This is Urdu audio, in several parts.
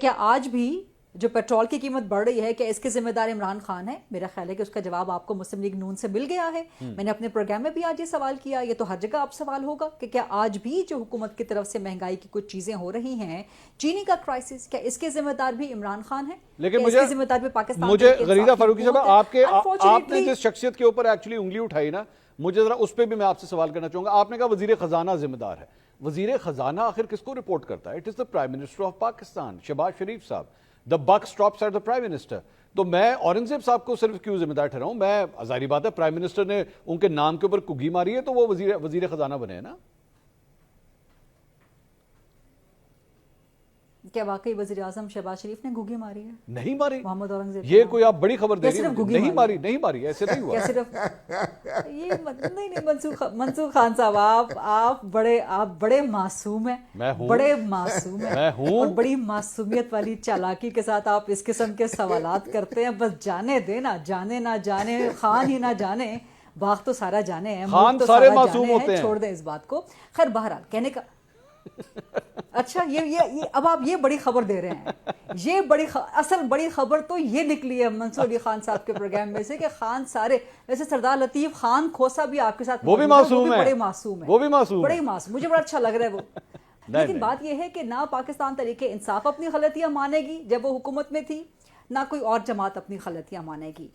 کیا آج بھی جو پیٹرول کی قیمت بڑھ رہی ہے کیا اس کے ذمہ دار عمران خان ہے؟ میرا خیال ہے کہ اس کا جواب آپ کو مسلم لیگ نون سے مل گیا ہے. میں نے اپنے پروگرام میں بھی آج یہ سوال کیا, یہ تو ہر جگہ آپ سوال ہوگا کہ کیا آج بھی جو حکومت کی طرف سے مہنگائی کی کچھ چیزیں ہو رہی ہیں, چینی کا کرائسس, کیا اس کے ذمہ دار بھی عمران خان ہے؟ لیکن اس کے ذمہ دار بھی پاکستان مجھے غریدہ فاروقی صاحب آپ نے جس شخصیت کے اوپر ایکچولی انگلی اٹھائی نا, مجھے ذرا اس پہ بھی میں آپ سے سوال کرنا چاہوں گا. آپ نے کہا وزیر خزانہ ذمہ دار ہے. وزیر خزانہ آخر کس کو رپورٹ کرتا ہے؟ It is the prime minister of Pakistan, Shahbaz Sharif صاحب. The buck stops at the prime minister. تو میں اورنگزیب صاحب کو صرف کیوں ذمہ دار ٹھہراؤں؟ میں ظاہری بات ہے پرائم منسٹر نے ان کے نام کے اوپر کگی ماری ہے تو وہ وزیر خزانہ بنے ہیں نا. کیا واقعی وزیر اعظم شہباز شریف نے گھگی ماری ہے؟ نہیں ماری. محمد اورنگزیب یہ کوئی آپ بڑی خبر دے رہی ہیں. نہیں ماری, ایسے نہیں ہوا. کیا صرف یہ نہیں منصور خان صاحب, آپ بڑے معصوم ہیں. میں ہوں, بڑے معصوم ہیں. میں ہوں, اور بڑی معصومیت والی چالاکی کے ساتھ آپ اس قسم کے سوالات کرتے ہیں. بس جانے دے نا, جانے نہ جانے, خان ہی نہ جانے, باغ تو سارا جانے ہیں, خان تو سارے سارا معصوم جانے ہوتے ہیں. ہیں. چھوڑ دیں اس بات کو. خیر بہرحال کہنے کا اچھا یہ اب آپ یہ بڑی خبر دے رہے ہیں. یہ اصل بڑی خبر تو یہ نکلی ہے منصور علی خان صاحب کے پروگرام میں سے کہ خان سارے, ویسے سردار لطیف خان کھوسا بھی آپ کے ساتھ وہ بھی معصوم ہے, بڑے معصوم ہیں, وہ بھی معصوم, بڑے معصوم. مجھے بڑا اچھا لگ رہا ہے وہ. لیکن بات یہ ہے کہ نہ پاکستان تحریک انصاف اپنی غلطیاں مانے گی جب وہ حکومت میں تھی, نہ کوئی اور جماعت اپنی غلطیاں مانے گی.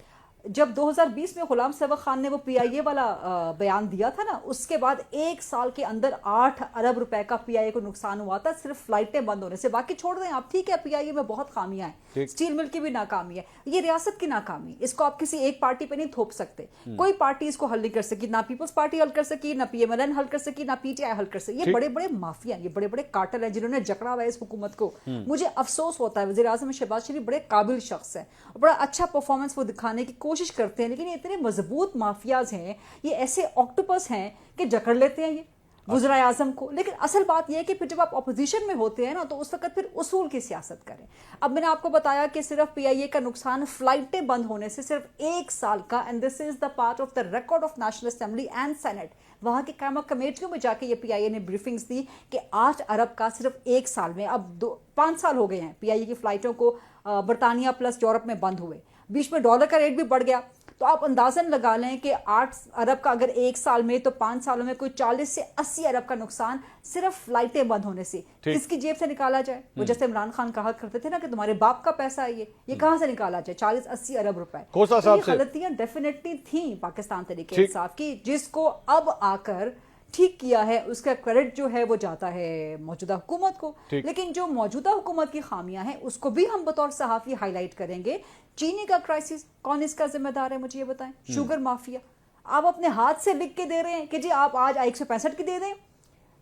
جب 2020 میں غلام سبق خان نے وہ پی آئی اے والا بیان دیا تھا نا, اس کے بعد ایک سال کے اندر 8 ارب روپے کا پی آئی اے کو نقصان ہوا تھا صرف فلائٹیں بند ہونے سے. باقی چھوڑ دیں آپ, ٹھیک ہے پی آئی اے میں بہت خامیاں ہیں, اسٹیل مل کی بھی ناکامی ہے, یہ ریاست کی ناکامی, اس کو آپ کسی ایک پارٹی پہ نہیں تھوپ سکتے. کوئی پارٹی اس کو حل نہیں کر سکی, نہ پیپلز پارٹی حل کر سکی, نہ پی ایم ایل این حل کر سکی, نہ پی ٹی آئی حل کر سکی. یہ بڑے بڑے مافیا ہیں, یہ بڑے بڑے کارٹل ہیں جنہوں نے جکڑا ہوا ہے اس حکومت کو. مجھے افسوس ہوتا ہے, وزیر اعظم شہباز شریف بڑے قابل شخص ہے, بڑا اچھا پرفارمنس وہ دکھانے کی کوشش کرتے ہیں, لیکن اتنے مضبوط مافیاز ہیں, یہ ایسے آکٹوپس ہیں کہ جکڑ لیتے ہیں یہ وزرائے اعظم کو. لیکن اصل بات یہ ہے کہ پھر جب آپ اپوزیشن میں ہوتے ہیں نا تو اس وقت پھر اصول کی سیاست کریں. اب میں نے آپ کو بتایا کہ صرف پی آئی اے کا نقصان فلائٹیں بند ہونے سے صرف ایک سال کا, and this is the part of the record of national assembly and senate. وہاں کی قائمہ کمیٹیوں میں جا کے یہ پی آئی اے نے بریفنگز دی کہ 8 ارب کا صرف ایک سال میں, اب 5 سال ہو گئے ہیں پی آئی اے کی فلائٹوں کو برطانیہ پلس یورپ میں بند ہوئے, بیچ میں ڈالر کا ریٹ بھی بڑھ گیا. تو آپ اندازاً لگا لیں کہ 8 ارب کا اگر ایک سال میں, تو 5 سالوں میں کوئی 40 سے 80 ارب کا نقصان صرف فلائٹیں بند ہونے سے. کس کی جیب سے نکالا جائے؟ وہ جیسے عمران خان کہا کرتے تھے نا کہ تمہارے باپ کا پیسہ ہے یہ کہاں سے نکالا جائے 40-80 ارب روپے. یہ غلطیاں ڈیفینیٹلی تھیں پاکستان تحریک انصاف کی, جس کو اب آ کر ٹھیک کیا ہے. اس کا کریڈٹ جو ہے وہ جاتا ہے موجودہ حکومت کو. لیکن جو موجودہ حکومت کی خامیاں ہیں اس کو بھی ہم بطور صحافی ہائی لائٹ کریں گے. چینی کا کرائسس, کون اس کا ذمہ دار ہے مجھے یہ بتائیں؟ Sugar mafia. آپ اپنے ہاتھ سے لکھ کے دے رہے ہیں کہ جی آپ آج 165 کی دے دیں,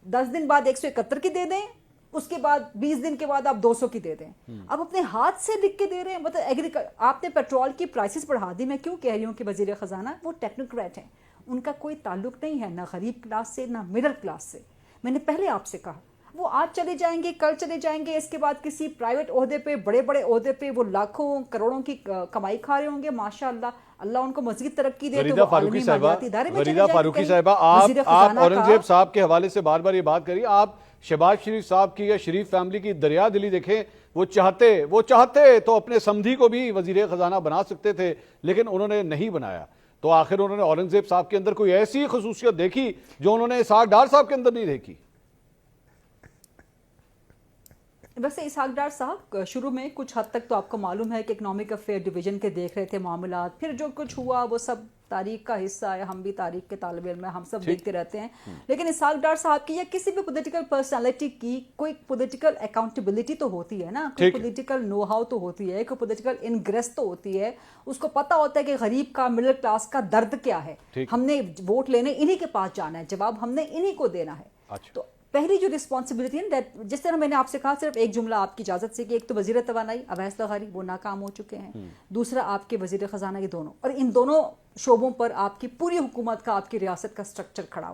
10 دن بعد 171 کی دے دیں, اس کے بعد 20 دن کے بعد آپ 200 کی دے دیں. آپ اپنے ہاتھ سے لکھ کے دے رہے ہیں. مطلب آپ نے پیٹرول کی پرائسز بڑھا دی. میں کیوں کہہ رہی ہوں کہ وزیر خزانہ وہ ٹیکنوکریٹ ہیں, ان کا کوئی تعلق نہیں ہے نہ غریب کلاس سے نہ مڈل کلاس سے. میں نے پہلے آپ سے کہا وہ آج چلے جائیں گے, کل چلے جائیں گے, اس کے بعد کسی پرائیویٹ عہدے پہ, بڑے بڑے عہدے پہ وہ لاکھوں کروڑوں کی کمائی کھا رہے ہوں گے. ماشاءاللہ, اللہ ان کو مزید ترقی دے. غریدہ فاروقی صاحبہ, آپ اورنگزیب صاحب کے حوالے سے بار بار یہ بات کری. آپ شہباز شریف صاحب کی یا شریف فیملی کی دریا دلی دیکھیں. وہ چاہتے تو اپنے سمدھی کو بھی وزیر خزانہ بنا سکتے تھے, لیکن انہوں نے نہیں بنایا. تو آخر انہوں نے اورنگزیب صاحب کے اندر کوئی ایسی خصوصیت دیکھی جو انہوں نے اسحاق ڈار صاحب کے اندر نہیں دیکھی. ویسے اسحاق ڈار صاحب شروع میں کچھ حد تک تو آپ کو معلوم ہے کہ اکنامک افیئر ڈویژن کے دیکھ رہے تھے معاملات. پھر جو کچھ ہوا وہ سب تاریخ کا حصہ ہے, ہم بھی تاریخ کے طالب علم ہیں, ہم سب دیکھتے رہتے ہیں. لیکن اسحاق ڈار صاحب کی یا کسی بھی پولیٹیکل پرسنالٹی کی کوئی پولیٹیکل اکاؤنٹیبلٹی تو ہوتی ہے نا, کوئی پولیٹیکل نو ہاؤ تو ہوتی ہے, کوئی پولیٹیکل انگریس تو ہوتی ہے. اس کو پتا ہوتا ہے کہ غریب کا, مڈل کلاس کا درد کیا ہے. ہم نے ووٹ لینے انہی کے پاس جانا ہے, جواب ہم نے انہی کو دینا ہے. تو پہلی جو رسپانسبلٹی ہے, جس طرح میں نے آپ سے کہا, صرف ایک جملہ آپ کی اجازت سے, کہ ایک تو وزیر توانائی اویس لغاری, وہ ناکام ہو چکے ہیں. دوسرا آپ کے وزیر خزانہ, یہ دونوں, اور ان دونوں شعبوں پر آپ کی پوری حکومت کا, آپ کی ریاست کا سٹرکچر کھڑا ہو.